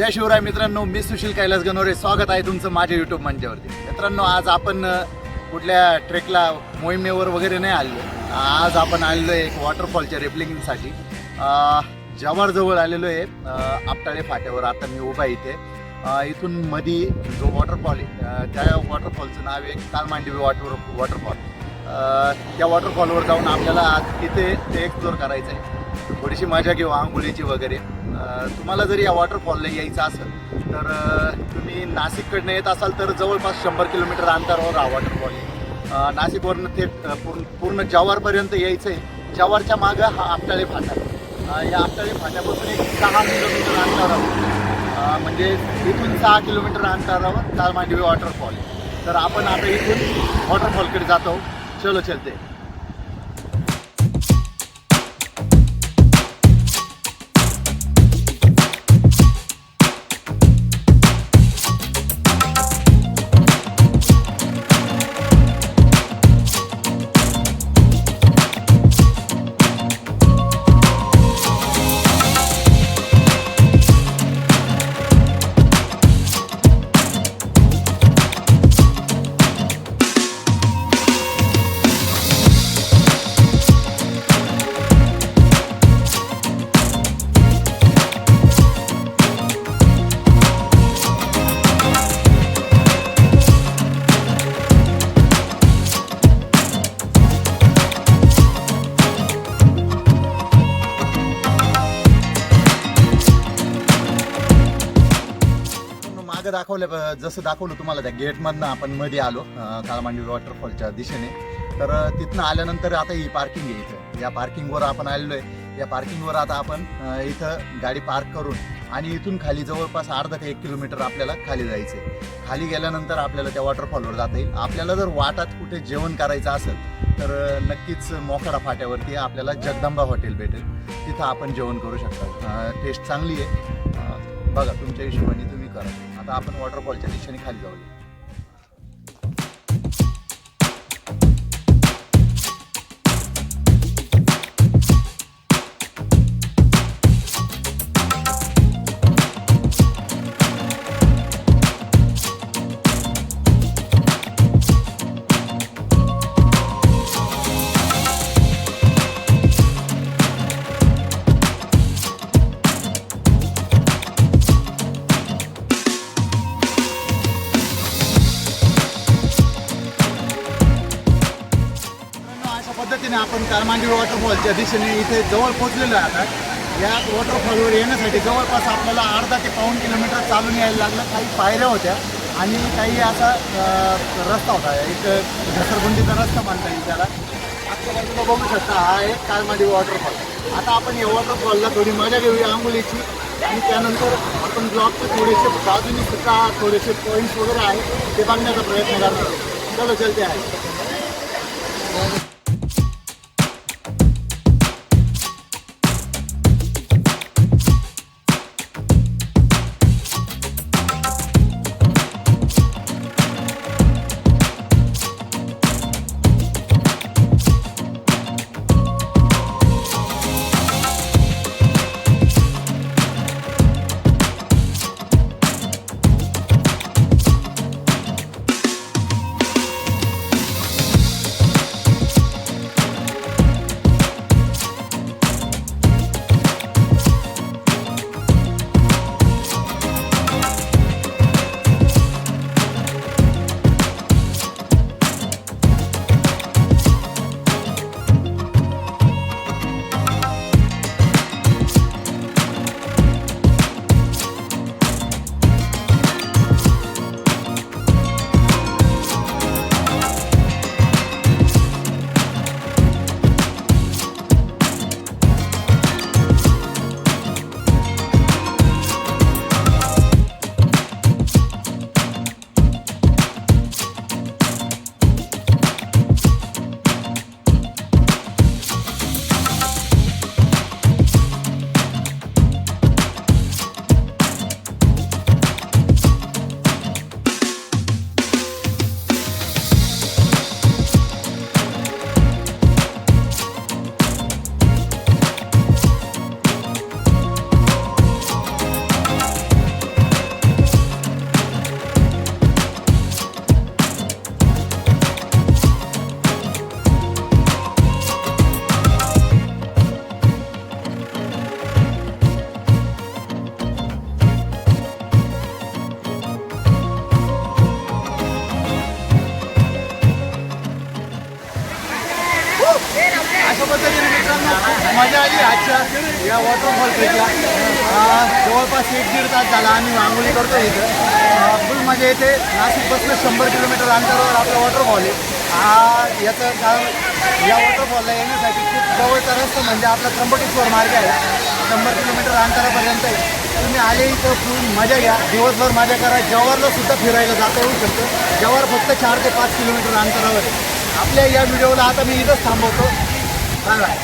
जय शिवराय मित्रांनो, मी सुशील कैलास गणोरे. स्वागत आहे तुमचं माझ्या यूट्यूब मंचावरती. मित्रांनो, आज आपण कुठल्या ट्रेकला मोहिमेवर वगैरे नाही आलो. आज आपण आलेलो आहे एक वॉटरफॉलच्या रेपलिंगसाठी. जवळ आलेलो आहे आपटाळे फाट्यावर. आता मी उभा आहे इथे. इथून मधी जो वॉटरफॉल आहे त्या वॉटरफॉलचं नाव आहे तालमांडवी वॉटरफॉल. त्या वॉटरफॉलवर जाऊन आपल्याला आज तिथे ते एक्सप्लोर करायचं आहे. थोडीशी मजा घेऊ आंघोळीची वगैरे. तुम्हाला जर या वॉटरफॉलला यायचं असेल तर तुम्ही नाशिककडनं येत असाल तर जवळपास 100 किलोमीटर अंतरावर हा वॉटरफॉल आहे. नाशिकवरनं थेट पूर्ण जव्हारपर्यंत यायचं आहे. जव्हारच्या मागं हा आपटाळे फाटा. या आपटाळे फाट्यापासून एक 6 किलोमीटर अंतरावर म्हणजे इथून 6 किलोमीटर अंतरावर तालमांडवी वॉटरफॉल आहे. तर आपण आता इथून वॉटरफॉलकडे जातो. चलो चलते. मागं जसं दाखवलं तुम्हाला त्या गेटमधनं आपण मध्ये आलो तालमांडवी वॉटरफॉलच्या दिशेने. तर तिथनं आल्यानंतर आता ही पार्किंग आहे इथं. या पार्किंगवर आपण आलेलो आहे. या पार्किंगवर आता आपण इथं गाडी पार्क करून आणि इथून खाली जवळपास अर्धा ते 1 किलोमीटर आपल्याला खाली जायचं आहे. खाली गेल्यानंतर आपल्याला त्या वॉटरफॉलवर जाता येईल. आपल्याला जर वाटात कुठे जेवण करायचं असेल तर नक्कीच मोखाडा फाट्यावरती आपल्याला जगदंबा हॉटेल भेटेल. तिथं आपण जेवण करू शकता. टेस्ट चांगली आहे. बघा तुमच्या हिशोबाने तुम्ही करा. आता आपण वॉटरफॉलच्या दिशेने खाली जाऊया. पद्धतीने आपण तालमांडवी वॉटरफॉलच्या दिशेने इथे जवळ पोहोचलेलो आहे. आता या वॉटरफॉलवर येण्यासाठी जवळपास आपल्याला अर्धा ते पाऊण किलोमीटर चालून यायला लागलं. काही पायऱ्या होत्या आणि काही असा रस्ता होता. एक घसरगुंडीचा रस्ता म्हणता येईल त्याला. आपल्याला तुम्ही बघू शकता हा आहे तालमांडवी वॉटरफॉल. आता आपण या वॉटरफॉलला थोडी मजा घेऊया आंघोळीची आणि त्यानंतर आपण ब्लॉकचे थोडेसे बाजूनी सुद्धा थोडेसे पॉईंट्स वगैरे आहेत ते बघण्याचा प्रयत्न करतो. चलो चलते आहे. अशा पद्धतीने मित्रांनो खूप मजा आली आजच्या या वॉटरफॉल ट्रेकला. जवळपास 1-1.5 तास झाला आम्ही आंघोळी करतो इथं. फुल मजा येते. नाशिकपासून 100 किलोमीटर अंतरावर आपला वॉटरफॉल आहे. याचं कारण या वॉटरफॉलला येण्यासाठी खूप जवळचा रस्ता म्हणजे आपला त्र्यंबकेश्वर मार्ग आहे. 100 किलोमीटर अंतरापर्यंत आहे. तुम्ही आले इथं फुल मजा घ्या, दिवसभर मजा करा. जव्हारला सुद्धा फिरायला जाता येऊ शकतं. जव्हार फक्त 4 ते 5 किलोमीटर अंतरावर आहे. आपल्या या व्हिडिओला आता मी इथंच थांबवतो. Bye bye.